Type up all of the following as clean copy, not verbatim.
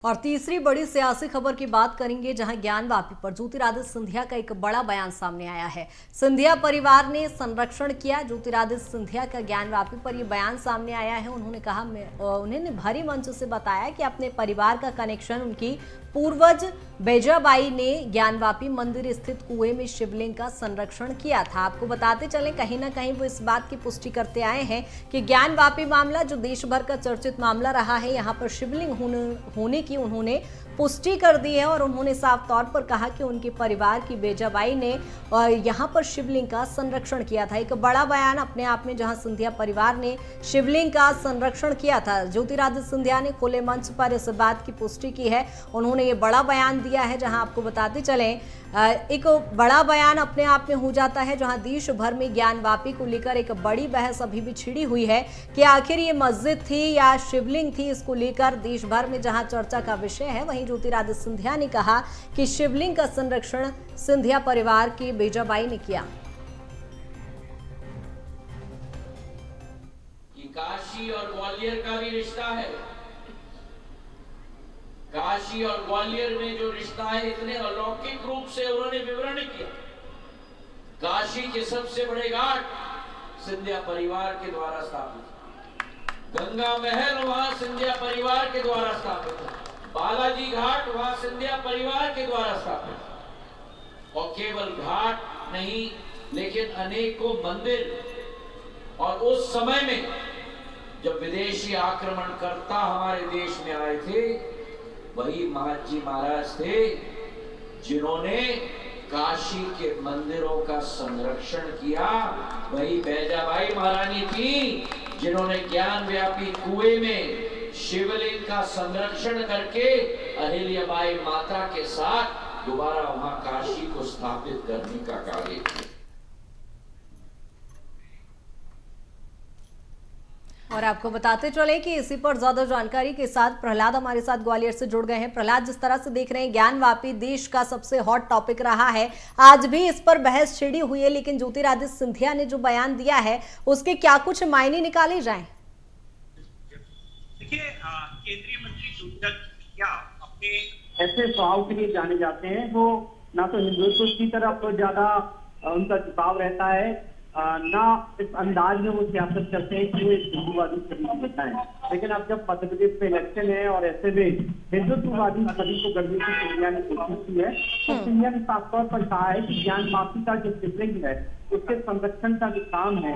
और तीसरी बड़ी सियासी खबर की बात करेंगे, जहां ज्ञानवापी पर ज्योतिरादित्य सिंधिया का एक बड़ा बयान सामने आया है। सिंधिया परिवार ने संरक्षण किया। ज्योतिरादित्य सिंधिया का ज्ञानवापी पर यह बयान सामने आया है। उन्होंने कहा, उन्होंने भरी मंच से बताया कि अपने परिवार का कनेक्शन उनकी पूर्वज बेजाबाई ने ज्ञानवापी मंदिर स्थित कुएं में शिवलिंग का संरक्षण किया था। आपको बताते चलें, कहीं ना कहीं वो इस बात की पुष्टि करते आए हैं कि ज्ञानवापी मामला जो देश भर का चर्चित मामला रहा है, यहाँ पर शिवलिंग होने की उन्होंने पुष्टि कर दी है। और उन्होंने साफ तौर पर कहा कि उनके परिवार की बेजाबाई ने यहाँ पर शिवलिंग का संरक्षण किया था। एक बड़ा बयान अपने आप में, जहां सिंधिया परिवार ने शिवलिंग का संरक्षण किया था। ज्योतिरादित्य सिंधिया ने खुले मंच पर इस बात की पुष्टि की है। उन्होंने ये बड़ा बयान दिया है, जहां आपको बताते चलें, एक बड़ा बयान अपने आप में हो जाता है, जहां देश भर में ज्ञानवापी को लेकर एक बड़ी बहस अभी भी छिड़ी हुई है कि आखिर ये मस्जिद थी या शिवलिंग थी। इसको लेकर देश भर में जहां चर्चा का विषय है, वहीं ज्योतिरादित्य सिंधिया ने कहा कि शिवलिंग का संरक्षण सिंधिया परिवार की बेजाबाई ने किया। काशी और ग्वालियर का भी रिश्ता है। काशी और ग्वालियर में जो रिश्ता है, इतने अलौकिक रूप से उन्होंने विवरण किया। काशी के सबसे बड़े घाट सिंधिया परिवार के द्वारा स्थापित, गंगा महल वहां सिंधिया परिवार के द्वारा स्थापित, बालाजी घाट वहां सिंधिया परिवार के द्वारा स्थापित। और केवल घाट नहीं, लेकिन अनेकों मंदिर। और उस समय में जब विदेशी आक्रमणकर्ता हमारे देश में आए थे, वही महाजी महाराज थे जिन्होंने काशी के मंदिरों का संरक्षण किया। वही बेजाबाई महारानी थी जिन्होंने ज्ञानव्यापी कुएं में शिवलिंग का संरक्षण करके अहिल्याबाई माता के साथ दोबारा वहां काशी को स्थापित करने का कार्य किया। और आपको बताते चले कि इसी पर ज्यादा जानकारी के साथ प्रहलाद हमारे साथ ग्वालियर से जुड़ गए हैं। प्रहलाद, जिस तरह से देख रहे हैं, ज्ञानवापी देश का सबसे हॉट टॉपिक रहा है, आज भी इस पर बहस छिड़ी हुई है, लेकिन ज्योतिरादित्य सिंधिया ने जो बयान दिया है उसके क्या कुछ मायने निकाले जाएं? देखिए, केंद्रीय मंत्री ज्योतिरादित्य सिंधिया अपने ऐसे स्वभाव के लिए जाने जाते हैं। वो ना तो हिंदुत्व की तरफ ज्यादा उनका झुकाव रहता है, ना इस अंदाज में वो सियासत करते हैं कि वो एक हिंदूवादी छवि देता है। लेकिन अब जब मध्य प्रदेश में इलेक्शन है और ऐसे में हिंदुत्ववादी छवि को गढ़ने की सिंधिया ने कोशिश की है, तो सिंधिया ने साफ तौर पर कहा है कि ज्ञानवापी का जो शिवलिंग है, उसके संरक्षण का जो काम है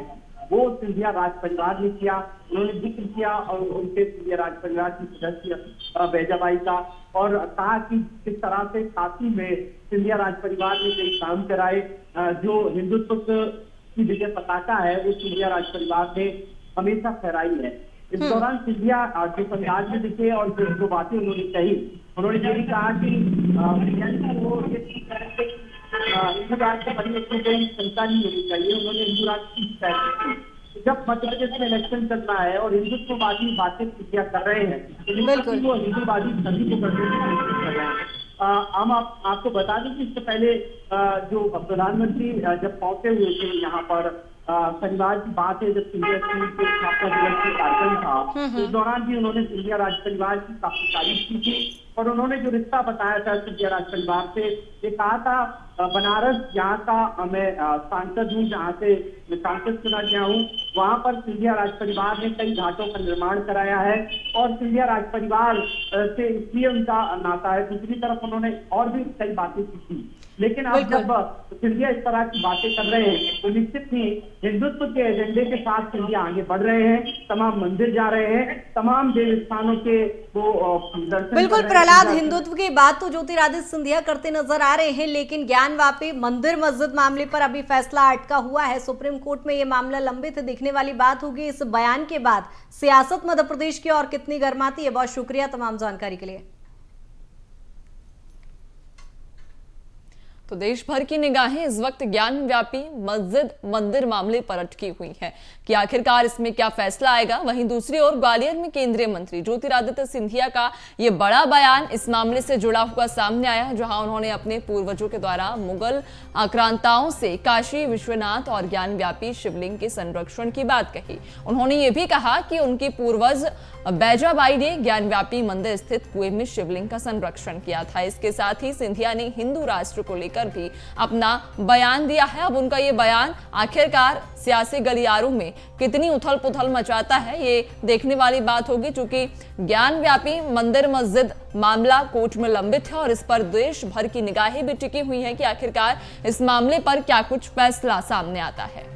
वो सिंधिया राज परिवार ने किया। उन्होंने जिक्र किया और उनके सिंधिया राज परिवार की सदस्य बेजाबाई का, और कहा कि किस तरह से काशी में सिंधिया राज परिवार ने कई काम कराए। जो हिंदुत्व की विजय पताका है वो सिंधिया राज परिवार ने हमेशा फहराई है। इस दौरान सिंधिया जिस अंदाज में दिखे और जो बातें उन्होंने कही, उन्होंने ये भी कहा कि हिंदू राष्ट्र परिवर्तन कोई शंका नहीं होनी चाहिए। उन्होंने हिंदू राष्ट्र की शिकायत की। जब मध्य प्रदेश में इलेक्शन चल रहा है और हिंदुत्ववादी बातें कर रहे हैं, तो वो हिंदूवादी छवि को करने की कोशिश कर रहे हैं। हम आपको बता दें कि इससे पहले जो प्रधानमंत्री जब पहुंचे हुए थे यहाँ पर, शनिवार की बात है, जब सिंधिया स्कूल के स्थापना दिवस का कार्यक्रम था, इस दौरान भी उन्होंने सिंधिया राज परिवार की काफी तारीफ की थी। और उन्होंने जो रिश्ता बताया था सिंधिया राज परिवार से, ये कहा था बनारस जहाँ का मैं सांसद हूँ, जहाँ से मैं सांसद चुना गया हूँ, वहाँ पर सिंधिया राज परिवार ने कई घाटों का निर्माण कराया है और सिंधिया राज परिवार से इसलिए उनका नाता है। दूसरी तरफ उन्होंने और भी कई बातें की थी। लेकिन अब जब सिंधिया इस तरह की बातें कर रहे हैं, तो निश्चित ही हिंदुत्व के एजेंडे के साथ सिंधिया आगे बढ़ रहे हैं। तमाम मंदिर जा रहे हैं, तमाम देव स्थानों के वो दर्शन। बिल्कुल प्रहलाद, हिंदुत्व की बात तो ज्योतिरादित्य सिंधिया करते नजर आ रहे हैं, लेकिन ज्ञानवापी मंदिर मस्जिद मामले पर अभी फैसला अटका हुआ है। सुप्रीम कोर्ट में ये मामला लंबित है। देखने वाली बात होगी इस बयान के बाद सियासत मध्य प्रदेश की और कितनी गर्माती है। बहुत शुक्रिया तमाम जानकारी के लिए। तो देश भर की निगाहें इस वक्त ज्ञान व्यापी मस्जिद मंदिर मामले पर अटकी हुई हैं कि आखिरकार इसमें क्या फैसला आएगा। वहीं दूसरी ओर ग्वालियर में केंद्रीय मंत्री ज्योतिरादित्य सिंधिया का ये बड़ा बयान इस मामले से जुड़ा हुआ सामने आया, जहां उन्होंने अपने पूर्वजों के द्वारा मुगल आक्रांताओं से काशी विश्वनाथ और ज्ञान व्यापी शिवलिंग के संरक्षण की बात कही। उन्होंने ये भी कहा कि उनकी पूर्वज बैजाबाई ने ज्ञान व्यापी मंदिर स्थित कुएं में शिवलिंग का संरक्षण किया था। इसके साथ ही सिंधिया ने हिंदू राष्ट्र को लेकर भी अपना बयान दिया है। अब उनका ये बयान आखिरकार सियासी गलियारों में कितनी उथल पुथल मचाता है, ये देखने वाली बात होगी, क्योंकि ज्ञान व्यापी मंदिर मस्जिद मामला कोर्ट में लंबित है और इस पर देश भर की निगाहें भी टिकी हुई हैं कि आखिरकार इस मामले पर क्या कुछ फैसला सामने आता है।